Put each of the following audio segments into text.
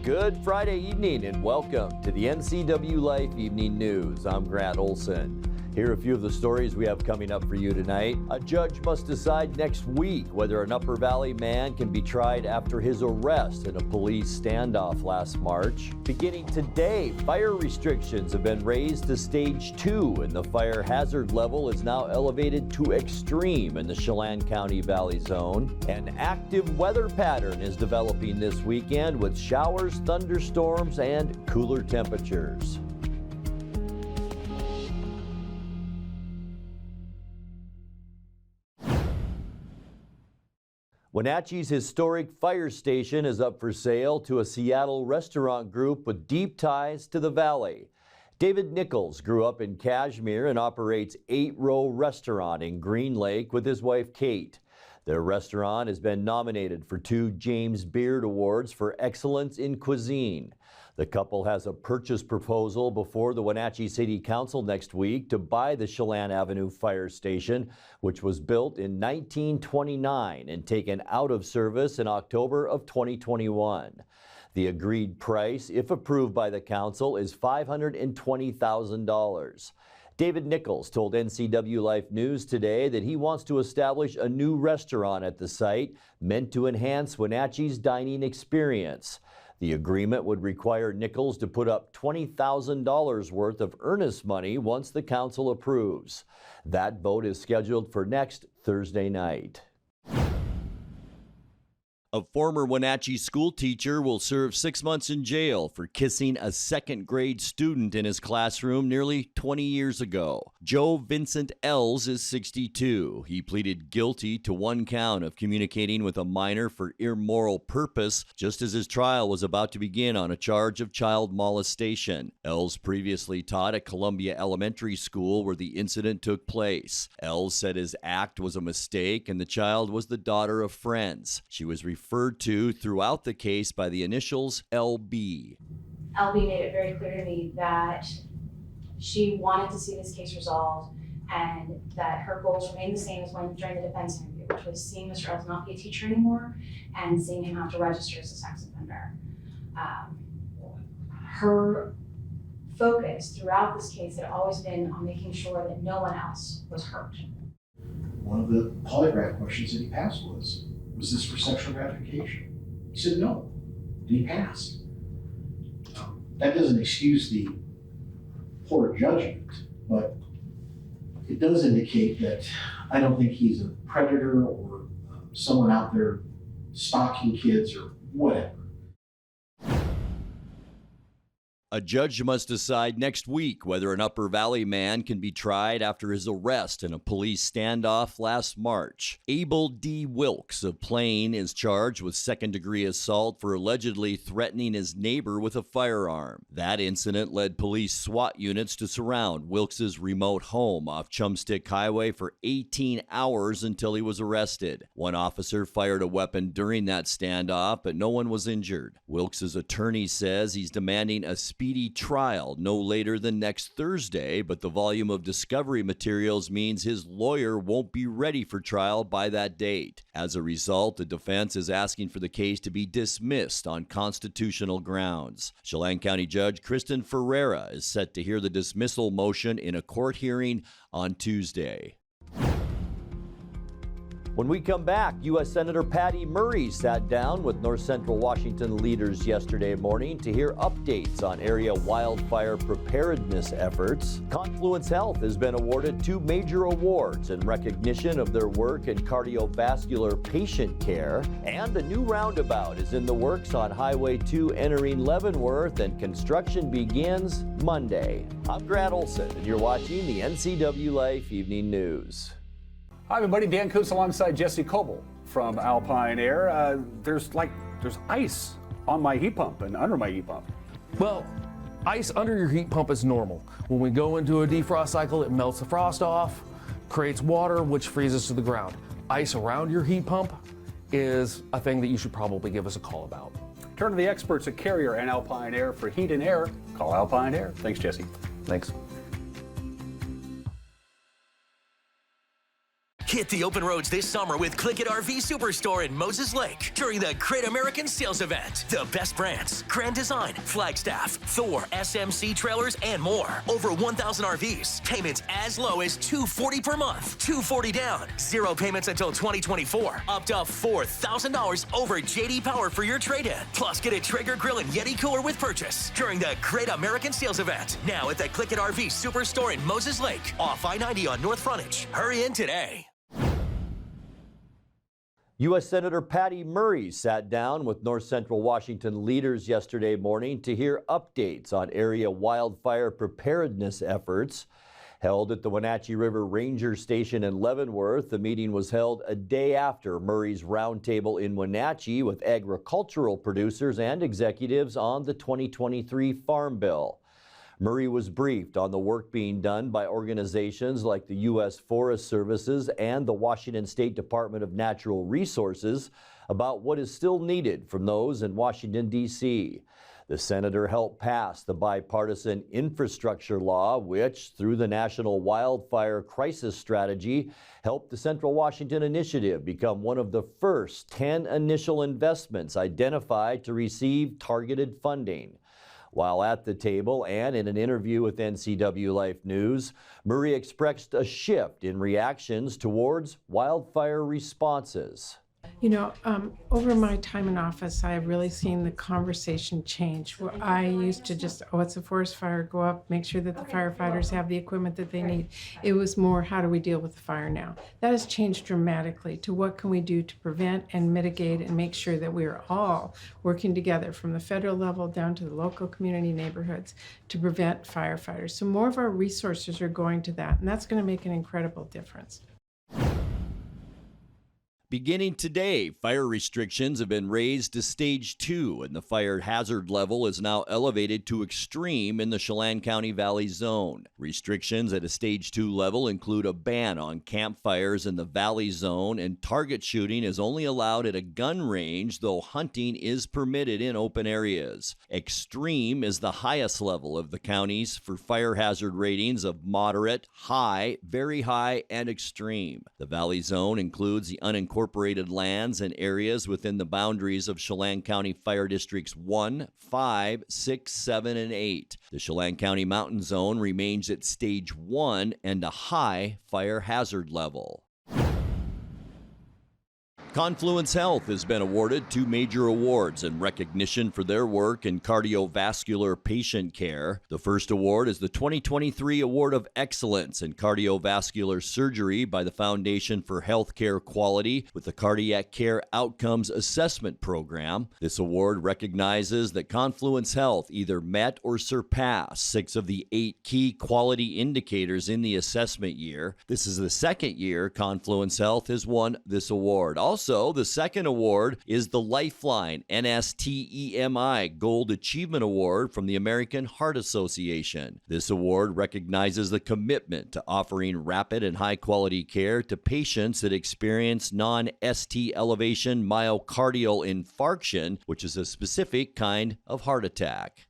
Good Friday evening and welcome to the NCWLIFE Evening News. I'm Grant Olson. Here are a few of the stories we have coming up for you tonight. A judge must decide next week whether an Upper Valley man can be tried after his arrest in a police standoff last March. Beginning today, fire restrictions have been raised to stage 2 and the fire hazard level is now elevated to extreme in the Chelan County Valley Zone. An active weather pattern is developing this weekend with showers, thunderstorms, and cooler temperatures. Wenatchee's historic fire station is up for sale to a Seattle restaurant group with deep ties to the valley. David Nichols grew up in Cashmere and operates 8-Row Restaurant in Green Lake with his wife Kate. Their restaurant has been nominated for 2 James Beard Awards for excellence in cuisine. The couple has a purchase proposal before the Wenatchee City Council next week to buy the Chelan Avenue Fire Station, which was built in 1929 and taken out of service in October of 2021. The agreed price, if approved by the council, is $520,000. David Nichols told NCWLIFE News today that he wants to establish a new restaurant at the site meant to enhance Wenatchee's dining experience. The agreement would require Nichols to put up $20,000 worth of earnest money once the council approves. That vote is scheduled for next Thursday night. A former Wenatchee school teacher will serve 6 months in jail for kissing a second-grade student in his classroom nearly 20 years ago. Joe Vincent Els is 62. He pleaded guilty to 1 count of communicating with a minor for immoral purpose just as his trial was about to begin on a charge of child molestation. Els previously taught at Columbia Elementary School where the incident took place. Els said his act was a mistake and the child was the daughter of friends. She was referred to throughout the case by the initials LB. LB made it very clear to me that she wanted to see this case resolved and that her goals remained the same as when during the defense interview, which was seeing Mr. Els not be a teacher anymore and seeing him have to register as a sex offender. Her focus throughout this case had always been on making sure that no one else was hurt. One of the polygraph questions that he passed was this for sexual gratification? He said no, and he passed. That doesn't excuse the poor judgment, but it does indicate that I don't think he's a predator or someone out there stalking kids or whatever. A judge must decide next week whether an Upper Valley man can be tried after his arrest in a police standoff last March. Abel D. Wilkes of Plain is charged with second-degree assault for allegedly threatening his neighbor with a firearm. That incident led police SWAT units to surround Wilkes' remote home off Chumstick Highway for 18 hours until he was arrested. One officer fired a weapon during that standoff, but no one was injured. Wilkes' attorney says he's demanding a speedy trial no later than next Thursday, but the volume of discovery materials means his lawyer won't be ready for trial by that date. As a result, the defense is asking for the case to be dismissed on constitutional grounds. Chelan County Judge Kristen Ferreira is set to hear the dismissal motion in a court hearing on Tuesday. When we come back, U.S. Senator Patty Murray sat down with North Central Washington leaders yesterday morning to hear updates on area wildfire preparedness efforts. Confluence Health has been awarded 2 major awards in recognition of their work in cardiovascular patient care. And a new roundabout is in the works on Highway 2 entering Leavenworth, and construction begins Monday. I'm Grant Olson, and you're watching the NCWLIFE Evening News. Hi everybody, Dan Coates alongside Jesse Coble from Alpine Air. There's ice on my heat pump and under my heat pump. Well, ice under your heat pump is normal. When we go into a defrost cycle, it melts the frost off, creates water, which freezes to the ground. Ice around your heat pump is a thing that you should probably give us a call about. Turn to the experts at Carrier and Alpine Air for heat and air. Call Alpine Air. Thanks, Jesse. Thanks. Hit the open roads this summer with Click It RV Superstore in Moses Lake during the Great American Sales Event. The best brands, Grand Design, Flagstaff, Thor, SMC trailers, and more. Over 1,000 RVs. Payments as low as $240 per month. $240 down. 0 payments until 2024. Up to $4,000 over JD Power for your trade-in. Plus, get a Traeger grill and Yeti cooler with purchase during the Great American Sales Event. Now at the Click It RV Superstore in Moses Lake, off I-90 on North Frontage. Hurry in today. U.S. Senator Patty Murray sat down with North Central Washington leaders yesterday morning to hear updates on area wildfire preparedness efforts. Held at the Wenatchee River Ranger Station in Leavenworth, the meeting was held a day after Murray's roundtable in Wenatchee with agricultural producers and executives on the 2023 Farm Bill. Murray was briefed on the work being done by organizations like the U.S. Forest Services and the Washington State Department of Natural Resources about what is still needed from those in Washington, D.C. The senator helped pass the bipartisan infrastructure law, which, through the National Wildfire Crisis Strategy, helped the Central Washington Initiative become one of the first 10 initial investments identified to receive targeted funding. While at the table and in an interview with NCWLIFE News, Murray expressed a shift in reactions towards wildfire responses. You know, over my time in office, I have really seen the conversation change. Where I used to just, oh, it's a forest fire, go up, make sure that the firefighters have the equipment that they need. It was more, how do we deal with the fire now? That has changed dramatically to what can we do to prevent and mitigate and make sure that we are all working together from the federal level down to the local community neighborhoods to prevent firefighters. So more of our resources are going to that, and that's going to make an incredible difference. Beginning today, fire restrictions have been raised to Stage 2, and the fire hazard level is now elevated to extreme in the Chelan County Valley Zone. Restrictions at a Stage 2 level include a ban on campfires in the Valley Zone, and target shooting is only allowed at a gun range, though hunting is permitted in open areas. Extreme is the highest level of the counties for fire hazard ratings of moderate, high, very high, and extreme. The Valley Zone includes the unincorporated lands and areas within the boundaries of Chelan County Fire Districts 1, 5, 6, 7, and 8. The Chelan County Mountain Zone remains at Stage 1 and a high fire hazard level. Confluence Health has been awarded 2 major awards in recognition for their work in cardiovascular patient care. The first award is the 2023 Award of Excellence in Cardiovascular Surgery by the Foundation for Healthcare Quality with the Cardiac Care Outcomes Assessment Program. This award recognizes that Confluence Health either met or surpassed 6 of the 8 key quality indicators in the assessment year. This is the second year Confluence Health has won this award. Also, the second award is the Lifeline NSTEMI Gold Achievement Award from the American Heart Association. This award recognizes the commitment to offering rapid and high-quality care to patients that experience non-ST elevation myocardial infarction, which is a specific kind of heart attack.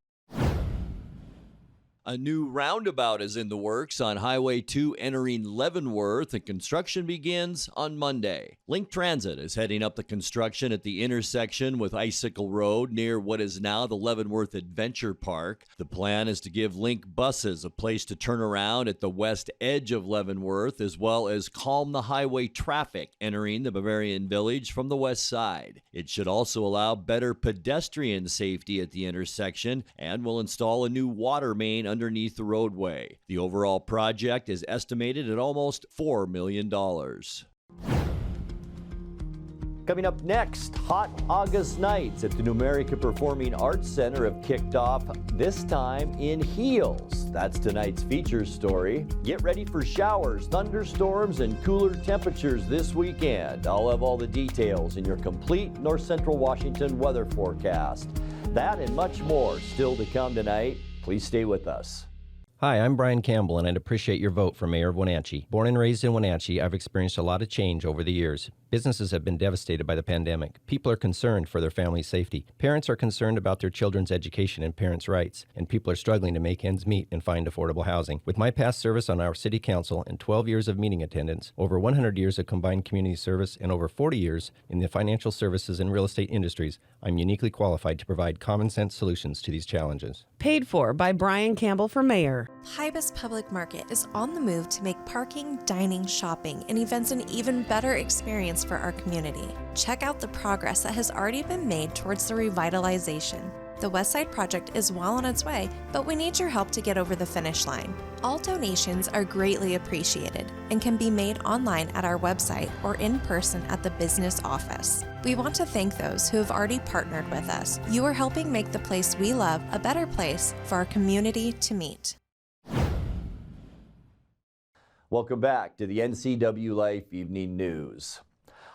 A new roundabout is in the works on Highway 2 entering Leavenworth, and construction begins on Monday. Link Transit is heading up the construction at the intersection with Icicle Road near what is now the Leavenworth Adventure Park. The plan is to give Link buses a place to turn around at the west edge of Leavenworth, as well as calm the highway traffic entering the Bavarian Village from the west side. It should also allow better pedestrian safety at the intersection and will install a new water main underneath the roadway. The overall project is estimated at almost $4 million. Coming up next, hot August nights at the Numerica Performing Arts Center have kicked off, this time in heels. That's tonight's feature story. Get ready for showers, thunderstorms, and cooler temperatures this weekend. I'll have all the details in your complete North Central Washington weather forecast. That and much more still to come tonight. Please stay with us. Hi, I'm Brian Campbell, and I'd appreciate your vote for Mayor of Wenatchee. Born and raised in Wenatchee, I've experienced a lot of change over the years. Businesses have been devastated by the pandemic. People are concerned for their family's safety. Parents are concerned about their children's education and parents' rights. And people are struggling to make ends meet and find affordable housing. With my past service on our city council and 12 years of meeting attendance, over 100 years of combined community service, and over 40 years in the financial services and real estate industries, I'm uniquely qualified to provide common sense solutions to these challenges. Paid for by Brian Campbell for mayor. Hibis Public Market is on the move to make parking, dining, shopping, and events an even better experience for our community. Check out the progress that has already been made towards the revitalization. The West Side project is well on its way, but we need your help to get over the finish line. All donations are greatly appreciated and can be made online at our website or in person at the business office. We want to thank those who have already partnered with us. You are helping make the place we love a better place for our community to meet. Welcome back to the NCWLIFE Evening News.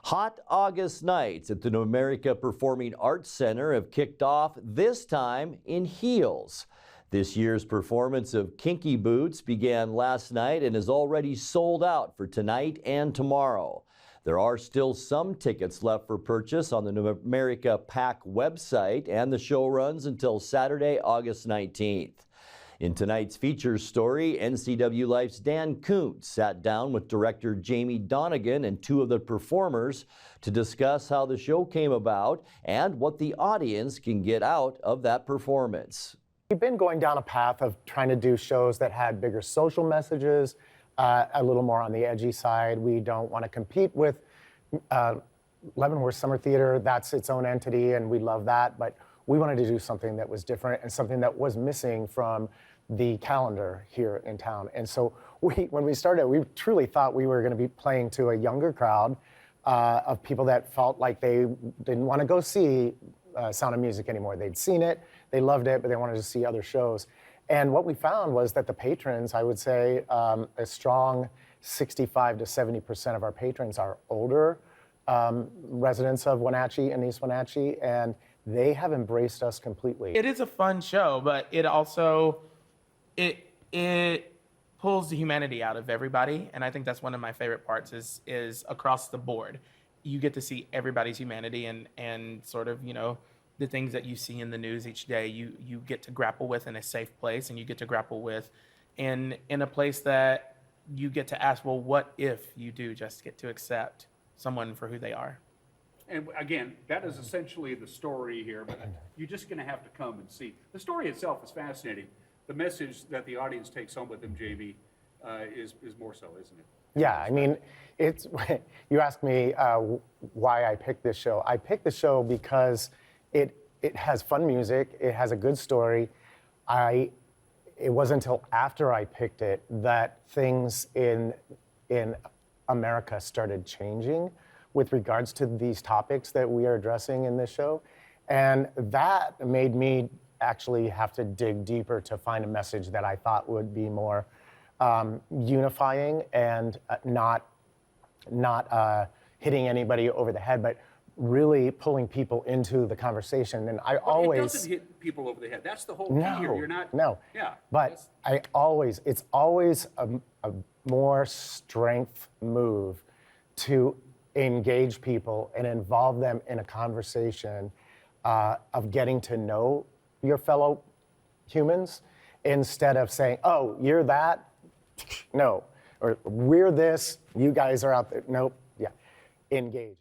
Hot August nights at the Numerica Performing Arts Center have kicked off, this time in heels. This year's performance of Kinky Boots began last night and is already sold out for tonight and tomorrow. There are still some tickets left for purchase on the Numerica PAC website, and the show runs until Saturday, August 19th. In tonight's features story, NCWLIFE's Dan Kuntz sat down with director Jamie Donegan and two of the performers to discuss how the show came about and what the audience can get out of that performance. We've been going down a path of trying to do shows that had bigger social messages, a little more on the edgy side. We don't want to compete with Leavenworth Summer Theater. That's its own entity, and we love that. But we wanted to do something that was different and something that was missing from the calendar here in town. And so when we started, we truly thought we were going to be playing to a younger crowd of people that felt like they didn't want to go see Sound of Music anymore. They'd seen it, they loved it, but they wanted to see other shows. And what we found was that the patrons, I would say a strong 65 to 70% of our patrons are older residents of Wenatchee and East Wenatchee, and they have embraced us completely. It is a fun show, but it also, it pulls the humanity out of everybody, and I think that's one of my favorite parts is across the board. You get to see everybody's humanity and sort of, you know, the things that you see in the news each day, you get to grapple with in a safe place, and you get to grapple with in a place that you get to ask, well, what if you do just get to accept someone for who they are? And again, that is essentially the story here, but you're just going to have to come and see. The story itself is fascinating. The message that the audience takes home with them, Jamie, is more so, isn't it? Yeah, I mean, it's, you asked me why I picked this show. I picked the show because it has fun music, it has a good story. It wasn't until after I picked it that things in America started changing with regards to these topics that we are addressing in this show. And that made me actually have to dig deeper to find a message that I thought would be more unifying and not hitting anybody over the head, but really pulling people into the conversation. And I always... It doesn't hit people over the head. That's the whole key here. You're not... No. Yeah. But it's always a more strength move to engage people and involve them in a conversation of getting to know your fellow humans instead of saying, oh, you're that? No. Or we're this, you guys are out there. Nope. Yeah. Engaging.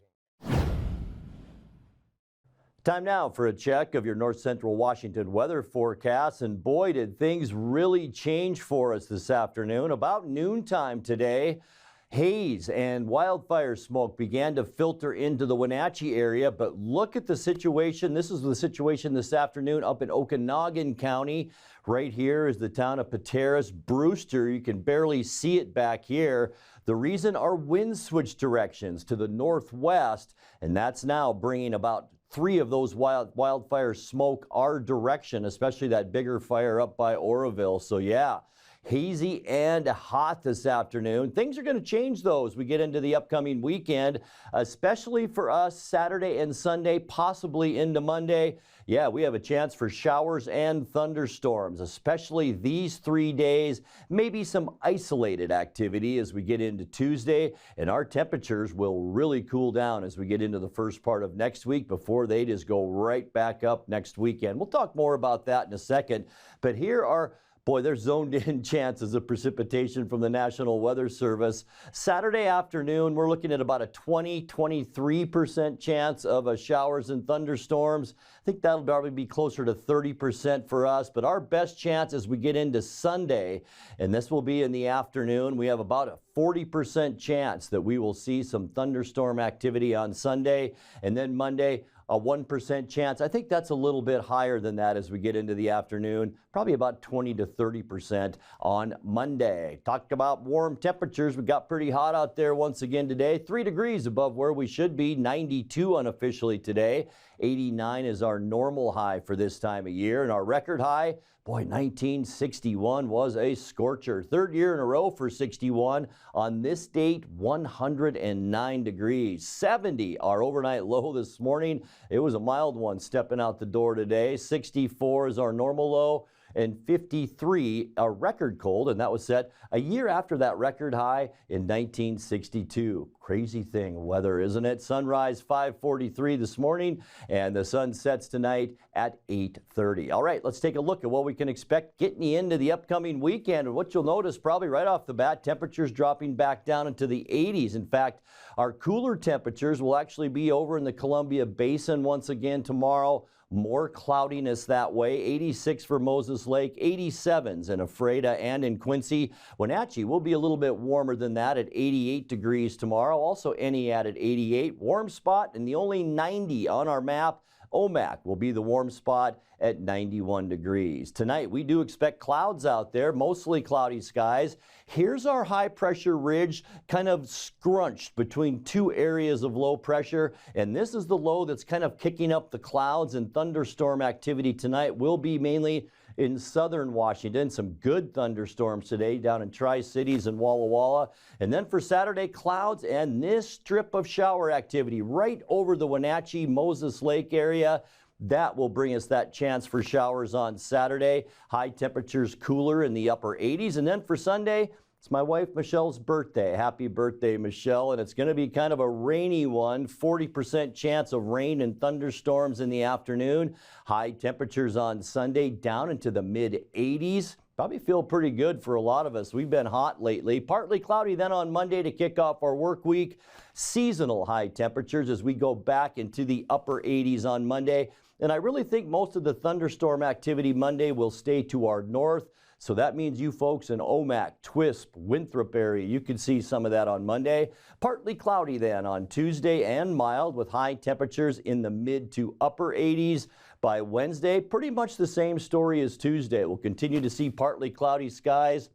Time now for a check of your north central Washington weather forecast, and boy, did things really change for us this afternoon. About noontime today, haze and wildfire smoke began to filter into the Wenatchee area, but look at the situation. This is the situation this afternoon up in Okanogan County. Right here is the town of Pateros. Brewster, you can barely see it back here. The reason our winds switched directions to the northwest, and that's now bringing about 3 of those wildfire smoke our direction, especially that bigger fire up by Oroville. So yeah, hazy and hot this afternoon. Things are going to change though as we get into the upcoming weekend, especially for us Saturday and Sunday, possibly into Monday. Yeah, we have a chance for showers and thunderstorms, especially these 3 days. Maybe some isolated activity as we get into Tuesday, and our temperatures will really cool down as we get into the first part of next week before they just go right back up next weekend. We'll talk more about that in a second, but here are there's zoned in chances of precipitation from the National Weather Service. Saturday afternoon, we're looking at about a 23% chance of showers and thunderstorms. I think that'll probably be closer to 30% for us, but our best chance as we get into Sunday, and this will be in the afternoon, we have about a 40% chance that we will see some thunderstorm activity on Sunday, and then Monday, a 1% chance. I think that's a little bit higher than that as we get into the afternoon, probably about 20 to 30% on Monday. Talk about warm temperatures. We got pretty hot out there once again today, 3 degrees above where we should be, 92 unofficially today. 89 is our normal high for this time of year, and our record high, 1961 was a scorcher. Third year in a row for 61. On this date, 109 degrees. 70, our overnight low this morning. It was a mild one stepping out the door today. 64 is our normal low, and 53 a record cold, and that was set a year after that record high in 1962. Crazy thing, weather, isn't it? Sunrise 5:43 this morning, and the sun sets tonight at 8:30. All right, let's take a look at what we can expect getting you into the upcoming weekend. And what you'll notice probably right off the bat, temperatures dropping back down into the 80s. In fact, our cooler temperatures will actually be over in the Columbia Basin once again tomorrow. More cloudiness that way. 86 for Moses Lake, 87s in Ephrata and in Quincy. Wenatchee will be a little bit warmer than that at 88 degrees tomorrow. Also Eniat at 88. Warm spot, and the only 90 on our map, Omak will be the warm spot at 91 degrees. Tonight, we do expect clouds out there, mostly cloudy skies. Here's our high pressure ridge kind of scrunched between two areas of low pressure, and this is the low that's kind of kicking up the clouds, and thunderstorm activity tonight will be mainly in southern Washington. Some good thunderstorms today down in Tri-Cities and Walla Walla. And then for Saturday, clouds and this strip of shower activity right over the Wenatchee, Moses Lake area. That will bring us that chance for showers on Saturday. High temperatures cooler in the upper 80s. And then for Sunday, it's my wife Michelle's birthday. Happy birthday, Michelle. And it's going to be kind of a rainy one. 40% chance of rain and thunderstorms in the afternoon. High temperatures on Sunday down into the mid 80s. Probably feel pretty good for a lot of us. We've been hot lately. Partly cloudy then on Monday to kick off our work week. Seasonal high temperatures as we go back into the upper 80s on Monday. And I really think most of the thunderstorm activity Monday will stay to our north. So that means you folks in Omak, Twisp, Winthrop area, you can see some of that on Monday. Partly cloudy then on Tuesday and mild with high temperatures in the mid to upper 80s. By Wednesday, pretty much the same story as Tuesday. We'll continue to see partly cloudy skies.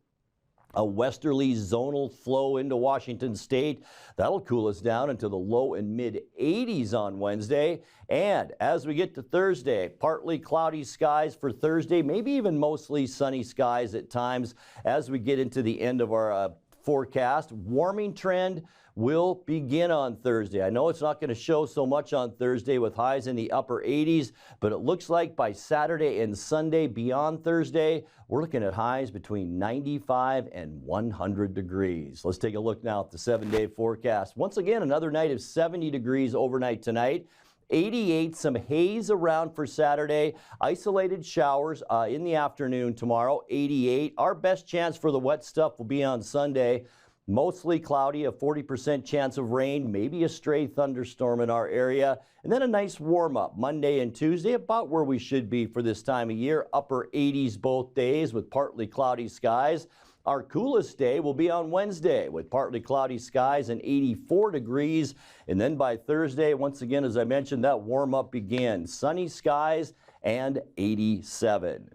A westerly zonal flow into Washington state. That'll cool us down into the low and mid 80s on Wednesday. And as we get to Thursday, partly cloudy skies for Thursday, maybe even mostly sunny skies at times as we get into the end of our forecast. Warming trend will begin on Thursday. I know it's not going to show so much on Thursday with highs in the upper 80s, but it looks like by Saturday and Sunday beyond Thursday, we're looking at highs between 95 and 100 degrees. Let's take a look now at the 7-day forecast. Once again, another night of 70 degrees overnight tonight. 88, some haze around for Saturday. Isolated showers in the afternoon tomorrow, 88. Our best chance for the wet stuff will be on Sunday. Mostly cloudy, a 40% chance of rain, maybe a stray thunderstorm in our area. And then a nice warm up Monday and Tuesday, about where we should be for this time of year. Upper 80s both days with partly cloudy skies. Our coolest day will be on Wednesday with partly cloudy skies and 84 degrees. And then by Thursday, once again, as I mentioned, that warm up begins. Sunny skies and 87.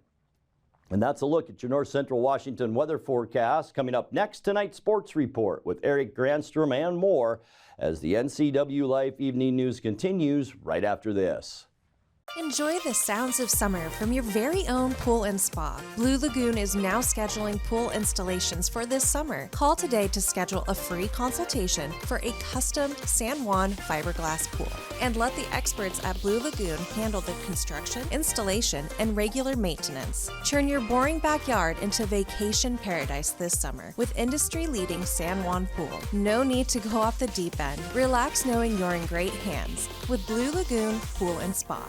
And that's a look at your North Central Washington weather forecast. Coming up next, tonight's sports report with Eric Granstrom and more as the NCWLIFE Evening News continues right after this. Enjoy the sounds of summer from your very own pool and spa. Blue Lagoon is now scheduling pool installations for this summer. Call today to schedule a free consultation for a custom San Juan fiberglass pool. And let the experts at Blue Lagoon handle the construction, installation, and regular maintenance. Turn your boring backyard into vacation paradise this summer with industry-leading San Juan pool. No need to go off the deep end. Relax knowing you're in great hands with Blue Lagoon Pool and Spa.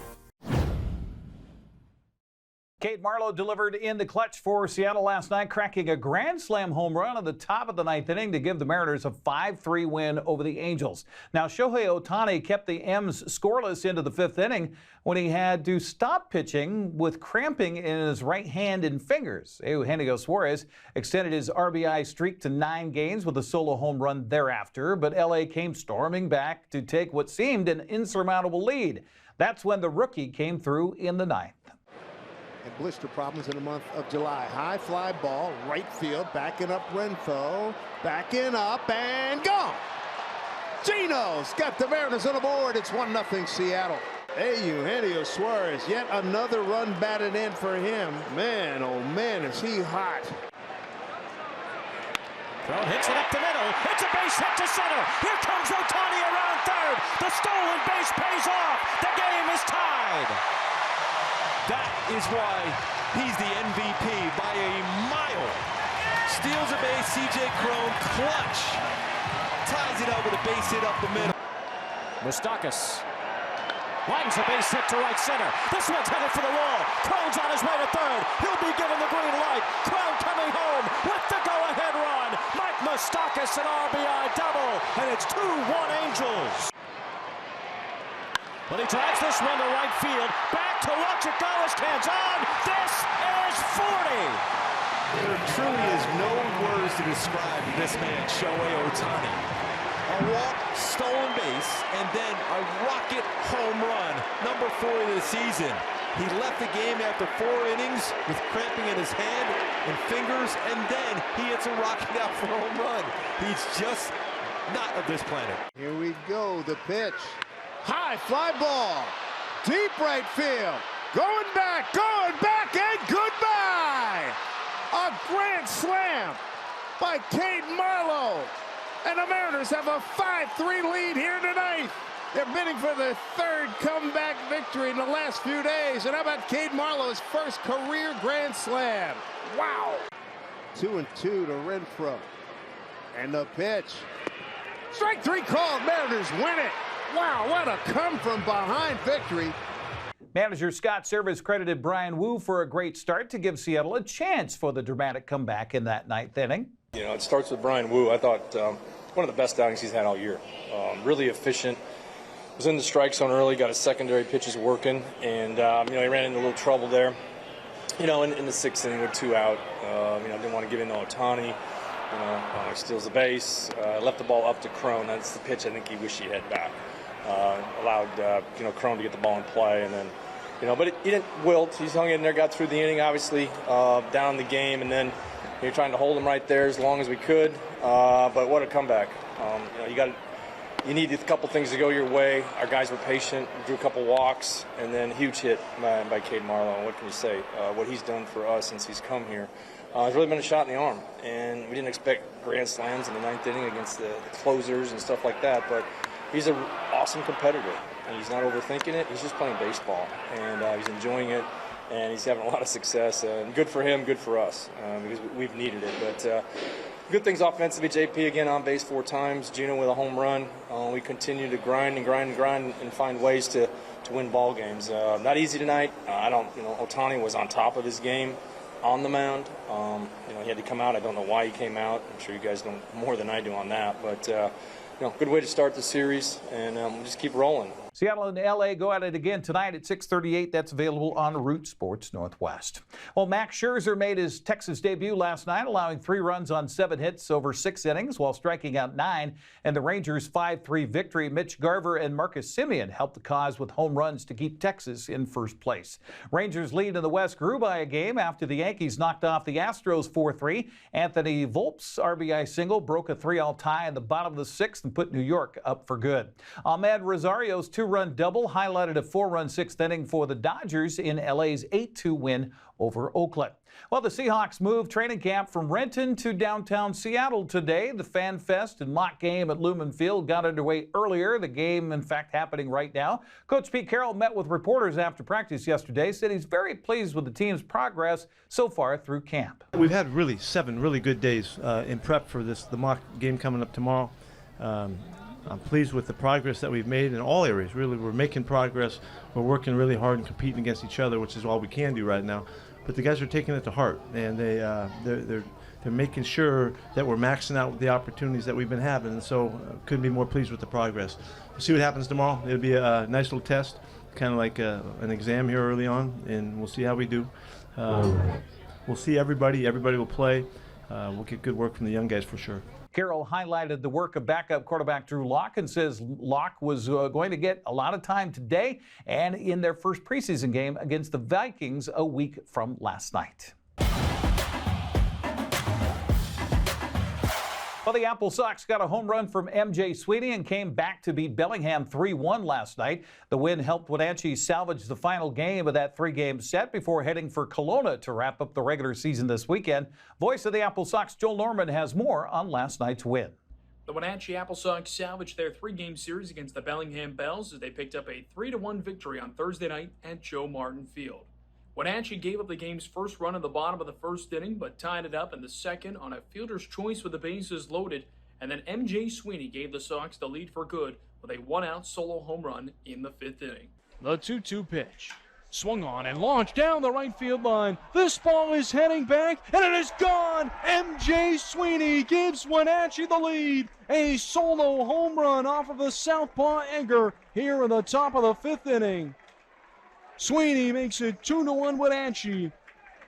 Cade Marlowe delivered in the clutch for Seattle last night, cracking a grand slam home run at the top of the ninth inning to give the Mariners a 5-3 win over the Angels. Now, Shohei Ohtani kept the M's scoreless into the fifth inning when he had to stop pitching with cramping in his right hand and fingers. Eugenio Suarez extended his RBI streak to 9 games with a solo home run thereafter, but LA came storming back to take what seemed an insurmountable lead. That's when the rookie came through in the ninth. And blister problems in the month of July. High fly ball, right field, backing up Renfroe, backing up and gone. Gino's got the Mariners on the board. It's 1-0 Seattle. Hey, Eugenio Suarez, yet another run batted in for him. Man, oh man, is he hot. Crow hits it up the middle. It's a base hit to center. Here comes Ohtani around third. The stolen base pays off. The game is tied. That is why he's the MVP by a mile. Steals a base, C.J. Cron, clutch. Ties it up with a base hit up the middle. Moustakas lines a base hit to right center. This one's headed for the wall. Cron's on his way to third. He'll be given the green light. Cron coming home with the go-ahead run. Mike Moustakas an RBI double, and it's 2-1 Angels. But he drives this one to right field. Back to watch it go as Canzon. This is 40. There truly is no words to describe this man, Shohei Ohtani. A walk, stolen base, and then a rocket home run, number 40 of the season. He left the game after 4 innings with cramping in his hand and fingers, and then he hits a rocket out for a home run. He's just not of this planet. Here we go, the pitch. High fly ball, deep right field, going back, and goodbye! A grand slam by Cade Marlowe, and the Mariners have a 5-3 lead here tonight. They're bidding for the third comeback victory in the last few days, and how about Cade Marlowe's first career grand slam? Wow! 2-2 to Renfroe, and the pitch. Strike 3 called, Mariners win it. Wow, what a come-from-behind victory. Manager Scott Servais credited Brian Wu for a great start to give Seattle a chance for the dramatic comeback in that ninth inning. You know, it starts with Brian Wu. I thought one of the best outings he's had all year. Really efficient. Was in the strike zone early, got his secondary pitches working, and, you know, he ran into a little trouble there. You know, in the 6th inning with 2 out, you know, didn't want to give in to Ohtani. You know, steals the base, left the ball up to Cron. That's the pitch I think he wished he had back. Allowed you know, Cron to get the ball in play, and then, you know, but he didn't wilt. He's hung in there, got through the inning, obviously down the game, and then you're trying to hold him right there as long as we could. But what a comeback! You know, you need a couple things to go your way. Our guys were patient, drew a couple walks, and then huge hit by Cade Marlowe. What can you say? What he's done for us since he's come here. It's really been a shot in the arm, and we didn't expect grand slams in the 9th inning against the closers and stuff like that, but he's an awesome competitor, and he's not overthinking it. He's just playing baseball, and he's enjoying it, and he's having a lot of success. And good for him, good for us, because we've needed it. But good things offensively. JP again on base 4 times. Gino with a home run. We continue to grind and find ways to win ball games. Not easy tonight. You know, Ohtani was on top of his game on the mound. You know, he had to come out. I don't know why he came out. I'm sure you guys know more than I do on that, but you know, good way to start the series, and we'll just keep rolling. Seattle and LA go at it again tonight at 6:38. That's available on Root Sports Northwest. Well, Max Scherzer made his Texas debut last night, allowing 3 runs on 7 hits over 6 innings while striking out 9. And the Rangers' 5-3 victory. Mitch Garver and Marcus Semien helped the cause with home runs to keep Texas in first place. Rangers' lead in the West grew by a game after the Yankees knocked off the Astros 4-3. Anthony Volpe's RBI single broke a 3-all tie in the bottom of the 6th and put New York up for good. Ahmed Rosario's 2 2-run double highlighted a 4-run sixth inning for the Dodgers in LA's 8-2 win over Oakland. Well, the Seahawks moved training camp from Renton to downtown Seattle today. The Fan Fest and mock game at Lumen Field got underway earlier. The game, in fact, happening right now. Coach Pete Carroll met with reporters after practice yesterday, said he's very pleased with the team's progress so far through camp. We've had really 7 really good days in prep for the mock game coming up tomorrow. I'm pleased with the progress that we've made in all areas. Really, we're making progress. We're working really hard and competing against each other, which is all we can do right now. But the guys are taking it to heart, and they're making sure that we're maxing out the opportunities that we've been having. And so, couldn't be more pleased with the progress. We'll see what happens tomorrow. It'll be a nice little test, kind of like an exam here early on, and we'll see how we do. We'll see everybody. Everybody will play. We'll get good work from the young guys for sure. Carroll highlighted the work of backup quarterback Drew Lock and says Lock was going to get a lot of time today and in their first preseason game against the Vikings a week from last night. Well, the Apple Sox got a home run from MJ Sweeney and came back to beat Bellingham 3-1 last night. The win helped Wenatchee salvage the final game of that 3-game set before heading for Kelowna to wrap up the regular season this weekend. Voice of the Apple Sox, Joel Norman, has more on last night's win. The Wenatchee Apple Sox salvaged their 3-game series against the Bellingham Bells as they picked up a 3-1 victory on Thursday night at Joe Martin Field. Wenatchee gave up the game's first run in the bottom of the first inning, but tied it up in the second on a fielder's choice with the bases loaded, and then MJ Sweeney gave the Sox the lead for good with a 1-out solo home run in the 5th inning. The 2-2 pitch. Swung on and launched down the right field line. This ball is heading back, and it is gone! MJ Sweeney gives Wenatchee the lead. A solo home run off of the southpaw Egger here in the top of the 5th inning. Sweeney makes it 2-1 Wenatchee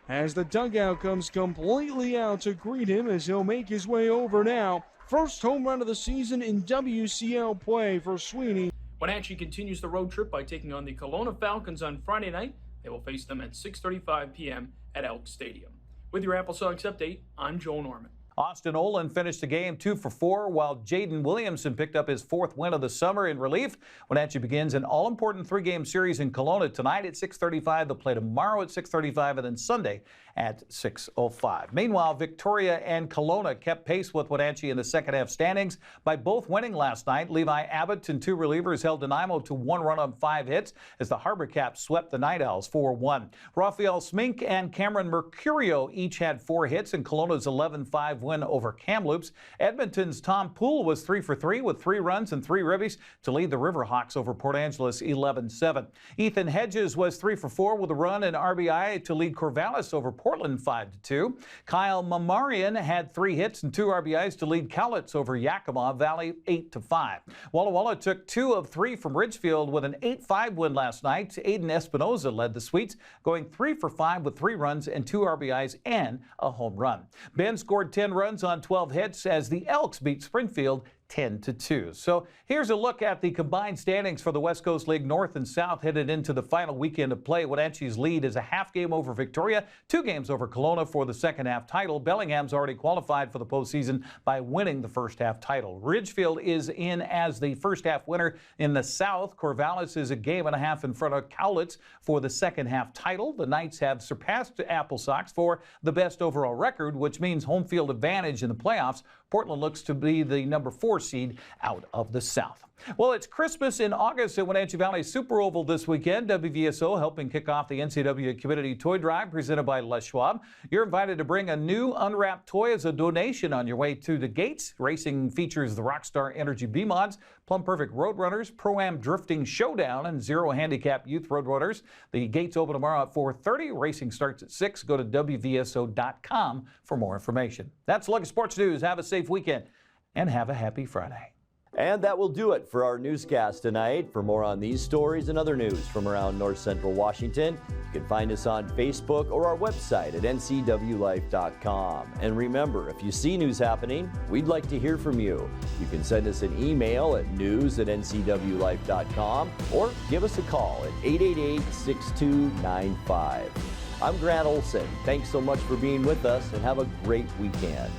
as the dugout comes completely out to greet him as he'll make his way over now. First home run of the season in WCL play for Sweeney. Wenatchee continues the road trip by taking on the Kelowna Falcons on Friday night. They will face them at 6:35 p.m. at Elk Stadium. With your Apple Sox update, I'm Joel Norman. Austin Olin finished the game 2 for 4, while Jaden Williamson picked up his 4th win of the summer in relief. Wenatchee begins an all-important 3-game series in Kelowna tonight at 6:35. They'll play tomorrow at 6:35 and then Sunday at 6:05. Meanwhile, Victoria and Kelowna kept pace with Wenatchee in the second half standings by both winning last night. Levi Abbott and 2 relievers held Nanaimo to 1 run on 5 hits as the Harbor Caps swept the Night Owls 4-1. Rafael Smink and Cameron Mercurio each had 4 hits in Kelowna's 11-5 win over Kamloops. Edmonton's Tom Poole was 3 for 3 with 3 runs and 3 ribbies to lead the Riverhawks over Port Angeles 11-7. Ethan Hedges was 3 for 4 with a run and RBI to lead Corvallis over Portland 5-2. Kyle Mamarian had 3 hits and 2 RBIs to lead Cowlitz over Yakima Valley 8-5. Walla Walla took 2 of 3 from Ridgefield with an 8-5 win last night. Aiden Espinoza led the Sweets, going 3 for 5 with 3 runs and 2 RBIs and a home run. Ben scored 10 runs on 12 hits as the Elks beat Springfield 10-2. So here's a look at the combined standings for the West Coast League North and South headed into the final weekend of play. Wenatchee's lead is a half game over Victoria, 2 games over Kelowna for the second half title. Bellingham's already qualified for the postseason by winning the first half title. Ridgefield is in as the first half winner in the South. Corvallis is a game and a half in front of Cowlitz for the second half title. The Knights have surpassed Apple Sox for the best overall record, which means home field advantage in the playoffs. Portland looks to be the number 4 seed out of the South. Well, it's Christmas in August at Wenatchee Valley Super Oval this weekend. WVSO helping kick off the NCW Community Toy Drive presented by Les Schwab. You're invited to bring a new unwrapped toy as a donation on your way to the gates. Racing features the Rockstar Energy B-Mods, Plum Perfect Roadrunners, Pro-Am Drifting Showdown, and Zero Handicap Youth Roadrunners. The gates open tomorrow at 4:30. Racing starts at 6. Go to WVSO.com for more information. That's a look at sports news. Have a safe weekend and have a happy Friday. And that will do it for our newscast tonight. For more on these stories and other news from around North Central Washington, you can find us on Facebook or our website at NCWLIFE.com. And remember, if you see news happening, we'd like to hear from you. You can send us an email at news@NCWLIFE.com or give us a call at 888-6295. I'm Grant Olson. Thanks so much for being with us and have a great weekend.